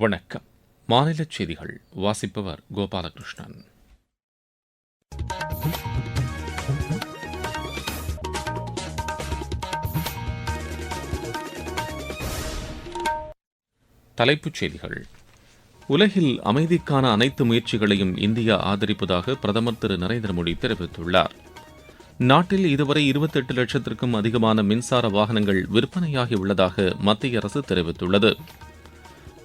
வணக்கம். மாநில செய்திகள் வாசிப்பவர் கோபாலகிருஷ்ணன். தலைப்புச் செய்திகள். உலகில் அமைதிக்கான அனைத்து முயற்சிகளையும் இந்தியா ஆதரிப்பதாக பிரதமர் திரு நரேந்திர மோடி தெரிவித்துள்ளார். நாட்டில் இதுவரை 28 லட்சத்திற்கும் அதிகமான மின்சார வாகனங்கள் விற்பனையாகியுள்ளதாக மத்திய அரசு தெரிவித்துள்ளது.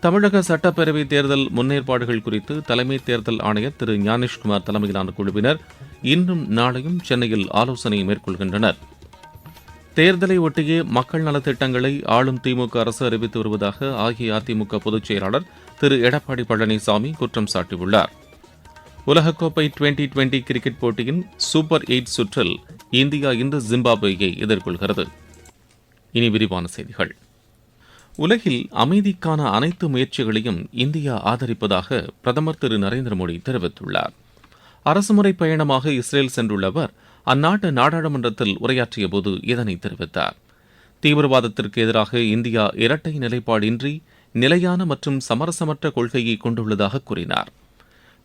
தமிழக சட்டப்பேரவைத் தேர்தல் முன்னேற்பாடுகள் குறித்து தலைமை தேர்தல் ஆணையர் திரு ஞானேஷ்குமார் தலைமையிலான குழுவினர் இன்றும் நாளையும் சென்னையில் ஆலோசனை மேற்கொள்கின்றனர். தேர்தலை ஒட்டியே மக்கள் நலத்திட்டங்களை ஆளும் திமுக அரசு அறிவித்து வருவதாக அஇஅதிமுக பொதுச் செயலாளர் திரு எடப்பாடி பழனிசாமி குற்றம் சாட்டியுள்ளார். உலகக்கோப்பை டுவெண்டி கிரிக்கெட் போட்டியின் சூப்பர் 8 சுற்றில் இந்தியா இன்று ஜிம்பாப்வேயை எதிர்கொள்கிறது. இனி விரிவான செய்திகள். உலகில் அமைதிக்கான அனைத்து முயற்சிகளையும் இந்தியா ஆதரிப்பதாக பிரதமர் திரு நரேந்திர மோடி தெரிவித்துள்ளார். அரசுமுறை பயணமாக இஸ்ரேல் சென்றுள்ள அவர் அந்நாட்டு நாடாளுமன்றத்தில் உரையாற்றியபோது இதனை தெரிவித்தார். தீவிரவாதத்திற்கு எதிராக இந்தியா இரட்டை நிலைப்பாடின்றி நிலையான மற்றும் சமரசமற்ற கொள்கையை கொண்டுள்ளதாக கூறினார்.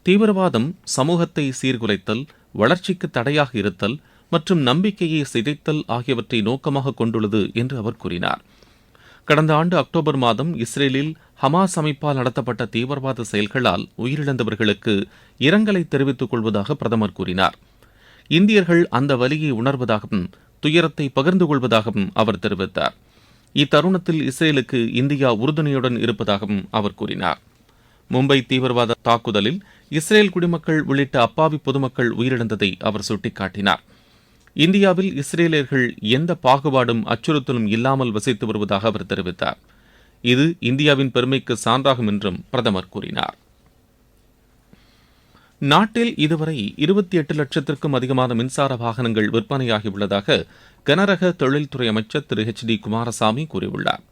தீவிரவாதம் சமூகத்தை சீர்குலைத்தல், வளர்ச்சிக்கு தடையாக இருத்தல் மற்றும் நம்பிக்கையை சிதைத்தல் ஆகியவற்றை நோக்கமாக கொண்டுள்ளது என்று அவர் கூறினார். கடந்த ஆண்டு அக்டோபர் மாதம் இஸ்ரேலில் ஹமாஸ் அமைப்பால் நடத்தப்பட்ட தீவிரவாத செயல்களால் உயிரிழந்தவர்களுக்கு இரங்கலை தெரிவித்துக் கொள்வதாக பிரதமர் கூறினார். இந்தியர்கள் அந்த வலியை உணர்வதாகவும் துயரத்தை பகிர்ந்து கொள்வதாகவும் அவர் தெரிவித்தார். இத்தருணத்தில் இஸ்ரேலுக்கு இந்தியா உறுதுணையுடன் இருப்பதாகவும் அவர் கூறினார். மும்பை தீவிரவாத தாக்குதலில் இஸ்ரேல் குடிமக்கள் உள்ளிட்ட அப்பாவி பொதுமக்கள் உயிரிழந்ததை அவர் சுட்டிக்காட்டினார். இந்தியாவில் இஸ்ரேலியர்கள் எந்த பாகுபாடும் அச்சுறுத்தலும் இல்லாமல் வசித்து வருவதாக அவர் தெரிவித்தார். இது இந்தியாவின் பெருமைக்கு சான்றாகும் என்றும் பிரதமர் கூறினார். நாட்டில் இதுவரை 28 லட்சத்திற்கும் அதிகமான மின்சார வாகனங்கள் விற்பனையாகியுள்ளதாக கனரக தொழில்துறை அமைச்சர் திரு HD குமாரசாமி கூறியுள்ளார்.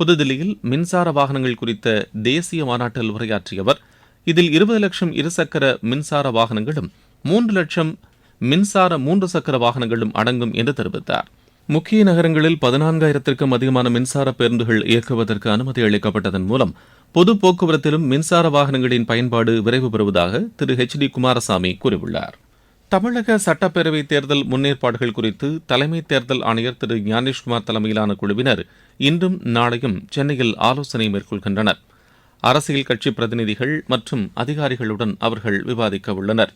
புதுதில்லியில் மின்சார வாகனங்கள் குறித்த தேசிய மாநாட்டில் உரையாற்றிய அவர் இதில் 20 லட்சம் இருசக்கர மின்சார வாகனங்களும் 3 லட்சம் மின்சார 3 சக்கர வாகனங்களும் அடங்கும் என்று தெரிவித்தார். முக்கிய நகரங்களில் 14,000க்கும் அதிகமான மின்சார பேருந்துகள் இயக்குவதற்கு அனுமதி அளிக்கப்பட்டதன் மூலம் பொது போக்குவரத்திலும் மின்சார வாகனங்களின் பயன்பாடு விரைவு பெறுவதாக திரு HD குமாரசாமி கூறியுள்ளார். தமிழக சட்டப்பேரவைத் தேர்தல் முன்னேற்பாடுகள் குறித்து தலைமை தேர்தல் ஆணையர் திரு ஞானேஷ்குமார் தலைமையிலான குழுவினர் இன்றும் நாளையும் சென்னையில் ஆலோசனை மேற்கொள்கின்றனர். அரசியல் கட்சி பிரதிநிதிகள் மற்றும் அதிகாரிகளுடன் அவர்கள் விவாதிக்க உள்ளனர்.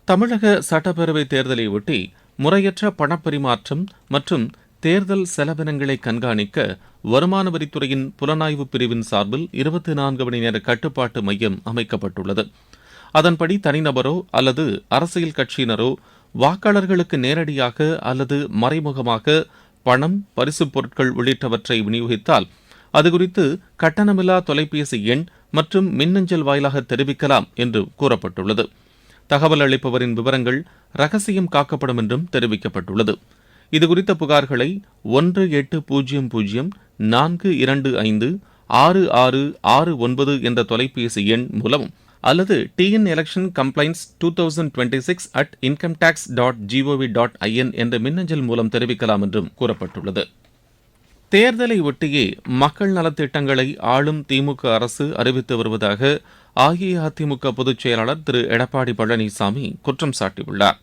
தமிழக சட்டப்பேரவைத் தேர்தலை ஒட்டி முறையற்ற பணப்பரிமாற்றம் மற்றும் தேர்தல் செலவினங்களை கண்காணிக்க வருமான வரித்துறையின் புலனாய்வு பிரிவின் சார்பில் 24 மணி நேர கட்டுப்பாட்டு மையம் அமைக்கப்பட்டுள்ளது. அதன்படி தனிநபரோ அல்லது அரசியல் கட்சியினரோ வாக்காளர்களுக்கு நேரடியாக அல்லது மறைமுகமாக பணம், பரிசுப் பொருட்கள் உள்ளிட்டவற்றை விநியோகித்தால் அதுகுறித்து கட்டணமில்லா தொலைபேசி எண் மற்றும் மின்னஞ்சல் வாயிலாக தெரிவிக்கலாம் என்று கூறப்பட்டுள்ளது. தகவல் அளிப்பவரின் விவரங்கள் ரகசியம் காக்கப்படும் என்றும் தெரிவிக்கப்பட்டுள்ளது. இதுகுறித்த புகார்களை 1800-425-6669 என்ற தொலைபேசி எண் மூலம் அல்லது TN Election Complaints 2026@incometax.gov.in என்ற மின்னஞ்சல் மூலம் தெரிவிக்கலாம் என்றும் கூறப்பட்டுள்ளது. தேர்தலை ஒட்டியே மக்கள் நலத்திட்டங்களை ஆளும் திமுக அரசு அறிவித்து வருவதாக அஇஅதிமுக பொதுச் செயலாளர் திரு எடப்பாடி பழனிசாமி குற்றம் சாட்டியுள்ளார்.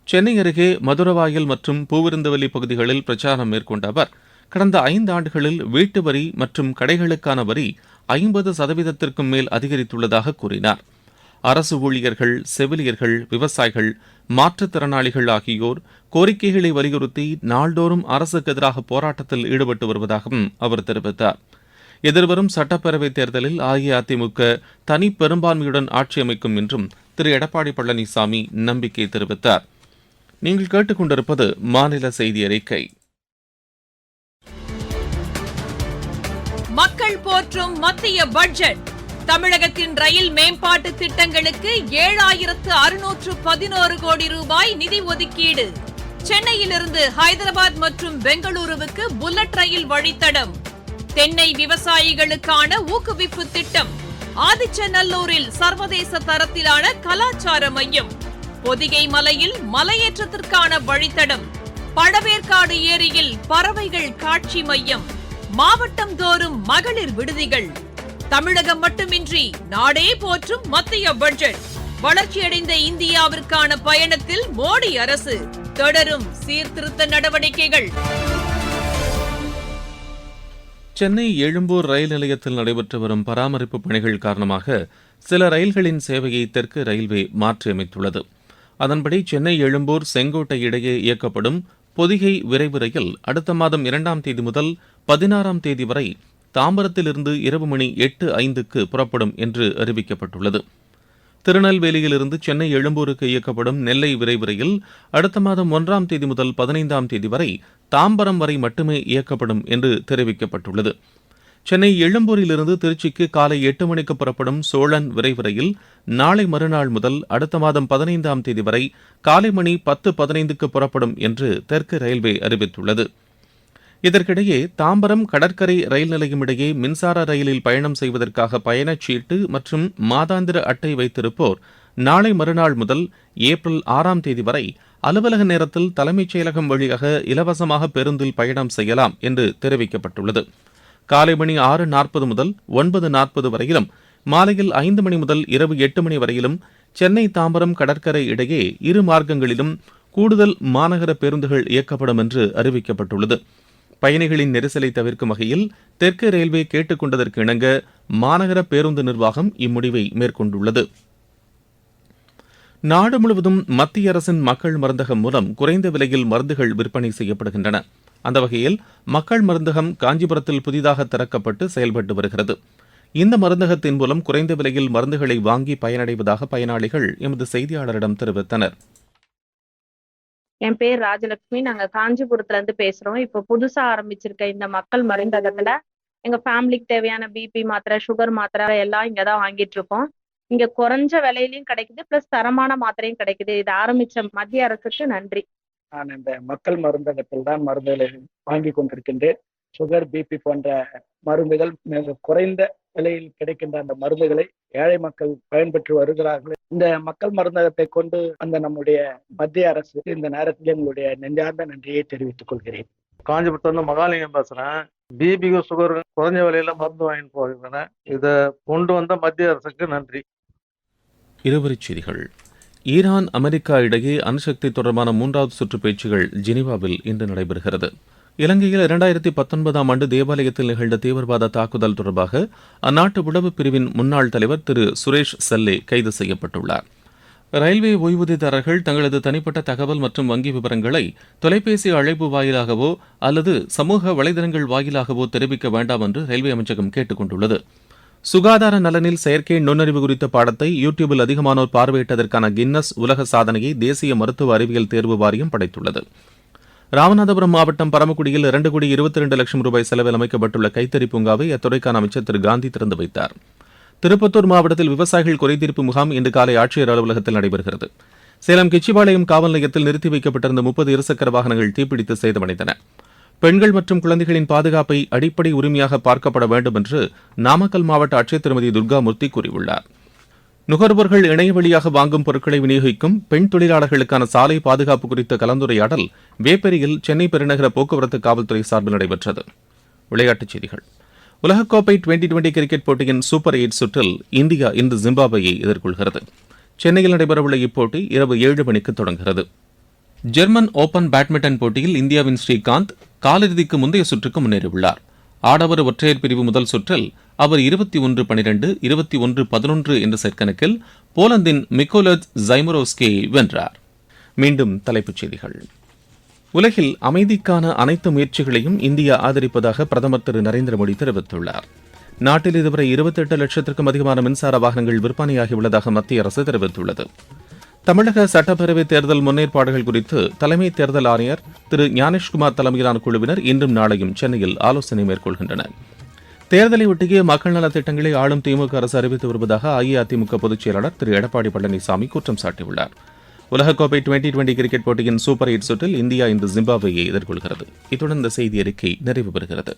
சென்னை அருகே மதுரவாயல் மற்றும் பூவிருந்தவல்லி பகுதிகளில் பிரச்சாரம் மேற்கொண்ட அவர் கடந்த 5 ஆண்டுகளில் வீட்டு வரி மற்றும் கடைகளுக்கான வரி 50% மேல் அதிகரித்துள்ளதாக கூறினார். அரசு ஊழியர்கள், செவிலியர்கள், விவசாயிகள், மாற்றுத்திறனாளிகள் ஆகியோர் கோரிக்கைகளை வலியுறுத்தி நாள்தோறும் அரசுக்கு எதிராக போராட்டத்தில் ஈடுபட்டு வருவதாகவும் அவர் தெரிவித்தார். எதிர்வரும் சட்டப்பேரவைத் தேர்தலில் அஇஅதிமுக தனி பெரும்பான்மையுடன் ஆட்சி அமைக்கும் என்றும் திரு எடப்பாடி பழனிசாமி நம்பிக்கை தெரிவித்தார். நீங்கள் கேட்டுக்கொண்டிருப்பது மாநில செய்தி அறிக்கை. மக்கள் போற்றும் மத்திய பட்ஜெட். தமிழகத்தின் ரயில் மேம்பாட்டு திட்டங்களுக்கு 7,611 கோடி ரூபாய் நிதி ஒதுக்கீடு. சென்னையிலிருந்து ஹைதராபாத் மற்றும் பெங்களூருவுக்கு புல்லட் ரயில் வழித்தடம். தென்னை விவசாயிகளுக்கான ஊக்குவிப்பு திட்டம். ஆதிச்சநல்லூரில் சர்வதேச தரத்திலான கலாச்சார மையம். பொதிகை மலையில் மலையேற்றத்திற்கான வழித்தடம். பழவேற்காடு ஏரியில் பறவைகள் காட்சி மையம். மாவட்டம் தோறும் மகளிர் விடுதிகள். தமிழகம் மட்டுமின்றி நாடே போற்றும் மத்திய பட்ஜெட். வளர்ச்சியடைந்த இந்தியாவிற்கான பயணத்தில் மோடி அரசு தொடரும் சீர்திருத்த நடவடிக்கைகள். சென்னை எழும்பூர் ரயில் நிலையத்தில் நடைபெற்று வரும் பராமரிப்பு பணிகள் காரணமாக சில ரயில்களின் சேவையை தெற்கு ரயில்வே மாற்றியமைத்துள்ளது. அதன்படி சென்னை எழும்பூர் செங்கோட்டை இடையே இயக்கப்படும் பொதிகை விரைவு ரயில் அடுத்த மாதம் 2ஆம் தேதி முதல் 16ஆம் தேதி வரை தாம்பரத்திலிருந்து இரவு மணி 8:05க்கு புறப்படும் என்று அறிவிக்கப்பட்டுள்ளது. திருநெல்வேலியிலிருந்து சென்னை எழும்பூருக்கு இயக்கப்படும் நெல்லை விரைவு ரயில் அடுத்த மாதம் 1ஆம் தேதி முதல் 15ஆம் தேதி வரை தாம்பரம் வரை மட்டுமே இயக்கப்படும் என்று தெரிவிக்கப்பட்டுள்ளது. சென்னை எழும்பூரிலிருந்து திருச்சிக்கு காலை 8 மணிக்கு புறப்படும் சோழன் விரைவு ரயில் நாளை மறுநாள் முதல் அடுத்த மாதம் 15ஆம் தேதி வரை காலை மணி 10:15க்கு புறப்படும் என்று தெற்கு ரயில்வே அறிவித்துள்ளது. இதற்கிடையே தாம்பரம் கடற்கரை ரயில் நிலையம் இடையே மின்சார ரயிலில் பயணம் செய்வதற்காக பயணச்சீட்டு மற்றும் மாதாந்திர அட்டை வைத்திருப்போர் நாளை மறுநாள் முதல் ஏப்ரல் 6ஆம் தேதி வரை அலுவலக நேரத்தில் தலைமைச் செயலகம் வழியாக இலவசமாக பேருந்தில் பயணம் செய்யலாம் என்று தெரிவிக்கப்பட்டுள்ளது. காலை மணி 6:40 முதல் 9:40 வரையிலும் மாலையில் 5 மணி முதல் இரவு 8 மணி வரையிலும் சென்னை தாம்பரம் கடற்கரை இடையே இரு மார்க்கங்களிலும் கூடுதல் மாநகர பேருந்துகள் இயக்கப்படும் என்று அறிவிக்கப்பட்டுள்ளது. பயணிகளின் நெரிசலை தவிர்க்கும் வகையில் தெற்கு ரயில்வே கேட்டுக் கொண்டதற்கு இணங்க மாநகர பேருந்து நிர்வாகம் இம்முடிவை மேற்கொண்டுள்ளது. நாடு முழுவதும் மத்திய அரசின் மக்கள் மருந்தகம் மூலம் குறைந்த விலையில் மருந்துகள் விற்பனை செய்யப்படுகின்றன. அந்த வகையில் மக்கள் மருந்தகம் காஞ்சிபுரத்தில் புதிதாக திறக்கப்பட்டு செயல்பட்டு வருகிறது. இந்த மருந்தகத்தின் மூலம் குறைந்த விலையில் மருந்துகளை வாங்கி பயனடைவதாக பயனாளிகள் எமது செய்தியாளரிடம் தெரிவித்தனர். என் பேர் ராஜலட்சுமி. நாங்க காஞ்சிபுரத்துல இருந்து பேசுறோம். இப்ப புதுசா ஆரம்பிச்சிருக்க இந்த மக்கள் மருந்தகத்துல எங்க ஃபேமிலிக்கு தேவையான பிபி மாத்திரை, சுகர் மாத்திரை எல்லாம் இங்கதான் வாங்கிட்டு இருக்கோம். இங்க குறைஞ்ச விலையிலயும் கிடைக்குது, பிளஸ் தரமான மாத்திரையும் கிடைக்குது. இது ஆரம்பிச்ச மத்திய அரசுக்கு நன்றி. நான் இந்த மக்கள் மருந்தகத்தில் தான் மருந்துகளை வாங்கி கொண்டிருக்கின்றேன். சுகர், பிபி போன்ற மருந்துகள் மிக குறைந்த விலையில் கிடைக்கின்ற அந்த மருந்துகளை ஏழை மக்கள் பயன்பெற்று வருகிறார்கள். இந்த மக்கள் மருந்தகத்தை கொண்டு அந்த நம்முடைய மத்திய அரசு இந்த நேரத்தில் எங்களுடைய நெஞ்சார்ந்த நன்றியை தெரிவித்துக் கொள்கிறேன். காஞ்சிபுரத்துல இருந்து மகாலிங்கம் பேசுறேன். பிபிக்கு சுகர் குறைஞ்ச விலையில மருந்து வாங்கிட்டு போகிறேன். இதை கொண்டு வந்த மத்திய அரசுக்கு நன்றி. இருவரிச் செய்திகள். ஈரான் அமெரிக்கா இடையே அணுசக்தி தொடர்பான 3வது சுற்று பேச்சுகள் ஜெனீவாவில் இன்று நடைபெறுகிறது. இலங்கையில் 2019ஆம் ஆண்டு தேவாலயத்தில் நிகழ்ந்த தீவிரவாத தாக்குதல் தொடர்பாக அந்நாட்டு உளவு பிரிவின் முன்னாள் தலைவர் திரு சுரேஷ் சல்லே கைது செய்யப்பட்டுள்ளார். ரயில்வே ஓய்வூதியதாரர்கள் தங்களது தனிப்பட்ட தகவல் மற்றும் வங்கி விவரங்களை தொலைபேசி அழைப்பு வாயிலாகவோ அல்லது சமூக வலைதளங்கள் வாயிலாகவோ தெரிவிக்க வேண்டாம் என்று ரயில்வே அமைச்சகம் கேட்டுக் கொண்டுள்ளது. சுகாதார நலனில் செயற்கை நுண்ணறிவு குறித்த பாடத்தை யூடியூபில் அதிகமானோர் பார்வையிட்டதற்கான கின்னஸ் உலக சாதனையை தேசிய மருத்துவ அறிவியல் தேர்வு வாரியம் படைத்துள்ளது. ராமநாதபுரம் மாவட்டம் பரமக்குடியில் 2,22 லட்சம் ரூபாய் செலவில் அமைக்கப்பட்டுள்ள கைத்தறி பூங்காவை அத்துறைக்கான அமைச்சர் திரு காந்தி திறந்து வைத்தார். திருப்பத்தூர் மாவட்டத்தில் விவசாயிகள் குறைதீர்ப்பு முகாம் இன்று காலை ஆட்சியர் அலுவலகத்தில் நடைபெறுகிறது. சேலம் கிச்சிபாளையம் காவல் நிலையத்தில் நிறுத்தி வைக்கப்பட்டிருந்த 30 இருசக்கர வாகனங்கள் தீப்பிடித்து சேதமடைந்தன. பெண்கள் மற்றும் குழந்தைகளின் பாதுகாப்பை அடிப்படை உரிமையாக பார்க்கப்பட வேண்டும் என்று நாமக்கல் மாவட்ட ஆட்சியர் திருமதி துர்காமூர்த்தி கூறியுள்ளார். நுகர்வோர்கள் இணைய வழியாக வாங்கும் பொருட்களை விநியோகிக்கும் பெண் தொழிலாளர்களுக்கான சாலை பாதுகாப்பு குறித்த கலந்துரையாடல் வேப்பேரியில் சென்னை பெருநகர போக்குவரத்து காவல்துறை சார்பில் நடைபெற்றது. விளையாட்டுச் செய்திகள். உலகக்கோப்பை 2020 கிரிக்கெட் போட்டியின் சூப்பர் 8 சுற்றில் இந்தியா இன்று ஜிம்பாப்வேயை எதிர்கொள்கிறது. சென்னையில் நடைபெறவுள்ள இப்போட்டி இரவு 7 மணிக்கு தொடங்குகிறது. ஜெர்மன் ஓபன் பேட்மிண்டன் போட்டியில் இந்தியாவின் ஸ்ரீகாந்த் காலிறுதிக்கு முந்தைய சுற்றுக்கு முன்னேறியுள்ளார். ஆடவர் ஒற்றையர் பிரிவு முதல் சுற்றில் அவர் 21-12, 21-11 என்ற செட் கணக்கில் போலந்தின் மிக்கோலஜ் ஜைமரோஸ்கியை வென்றார். மீண்டும் தலைப்புச் செய்திகள். உலகில் அமைதிக்கான அனைத்து முயற்சிகளையும் இந்தியா ஆதரிப்பதாக பிரதமர் திரு நரேந்திர மோடி தெரிவித்துள்ளார். நாட்டில் இதுவரை 28 லட்சத்திற்கும் அதிகமான மின்சார வாகனங்கள் விற்பனையாகியுள்ளதாக மத்திய அரசு தெரிவித்துள்ளது. தமிழக சட்டப்பேரவைத் தேர்தல் முன்னேற்பாடுகள் குறித்து தலைமை தேர்தல் ஆணையர் திரு ஞானேஷ்குமார் தலைமையிலான குழுவினர் இன்றும் நாளையும் சென்னையில் ஆலோசனை மேற்கொள்கின்றனர். தேர்தலை ஒட்டிய மக்கள் நலத் திட்டங்களை ஆளும் திமுக அரசு அறிவித்து வருவதாக அஇஅதிமுக பொதுச் செயலாளர் திரு எடப்பாடி பழனிசாமி குற்றம் சாட்டியுள்ளார். உலகக்கோப்பை 2020 கிரிக்கெட் போட்டியின் சூப்பர் 8 சுற்றில் இந்தியா இன்று ஜிம்பாப்வேயை எதிர்கொள்கிறது. இத்துடன் இந்த செய்தி அறிக்கை நிறைவு பெறுகிறது.